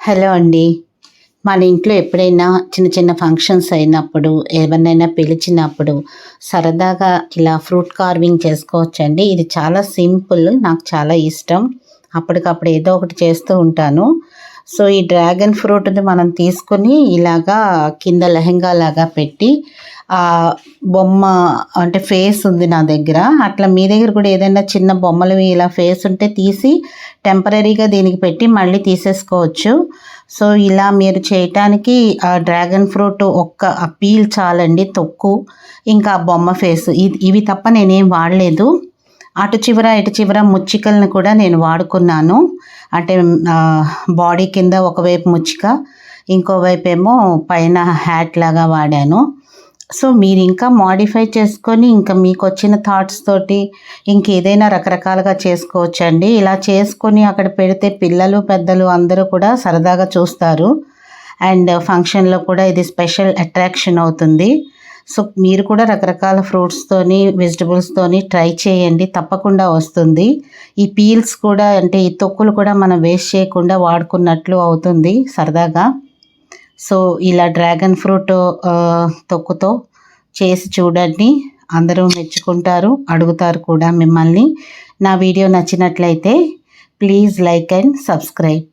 Hello అండి. మన ఇంట్లో ఎప్పుడైనా చిన్న చిన్న ఫంక్షన్స్ అయినప్పుడు, ఎవరినైనా పిలిచినప్పుడు సరదాగా ఇలా ఫ్రూట్ కార్వింగ్ చేసుకోవచ్చండి. ఇది చాలా సింపుల్. నాకు చాలా ఇష్టం. అప్పటికప్పుడు ఏదో ఒకటి చేస్తూ ఉంటాను. సో, ఈ డ్రాగన్ ఫ్రూట్‌ని మనం తీసుకొని ఇలాగా కింద లెహెంగా లాగా పెట్టి బొమ్మ అంటే ఫేస్ ఉంది నా దగ్గర. అట్లా మీ దగ్గర కూడా ఏదైనా చిన్న బొమ్మలవి ఇలా ఫేస్ ఉంటే తీసి టెంపరరీగా దీనికి పెట్టి మళ్ళీ తీసేసుకోవచ్చు. సో, ఇలా మీరు చేయటానికి డ్రాగన్ ఫ్రూట్ ఒక్క పీల్ చాలండి, తొక్కు, ఇంకా బొమ్మ ఫేస్ ఇవి తప్ప నేనేం వాడలేదు. అటు చివర, ఇటు చివర ముచ్చికలను కూడా నేను వాడుకున్నాను. అంటే బాడీ కింద ఒకవైపు ముచ్చిక, ఇంకోవైపేమో పైన హ్యాట్ లాగా వాడాను. సో, మీరు ఇంకా మోడిఫై చేసుకొని ఇంకా మీకొచ్చిన థాట్స్ తోటి ఇంకేదైనా రకరకాలుగా చేసుకోవచ్చండి. ఇలా చేసుకొని అక్కడ పెడితే పిల్లలు, పెద్దలు అందరూ కూడా సరదాగా చూస్తారు. అండ్ ఫంక్షన్‌లో కూడా ఇది స్పెషల్ అట్రాక్షన్ అవుతుంది. సో, మీరు కూడా రకరకాల ఫ్రూట్స్‌తోని, వెజిటబుల్స్‌తోని ట్రై చేయండి. తప్పకుండా వస్తుంది. ఈ పీల్స్ కూడా అంటే ఈ తొక్కులు కూడా మనం వేస్ట్ చేయకుండా వాడుకున్నట్లు అవుతుంది సరదాగా. సో, ఇలా డ్రాగన్ ఫ్రూట్ తొక్కుతో చేసి చూడండి. అందరూ మెచ్చుకుంటారు, అడుగుతారు కూడా మిమ్మల్ని. నా వీడియో నచ్చినట్లయితే ప్లీజ్ లైక్ అండ్ సబ్స్క్రైబ్.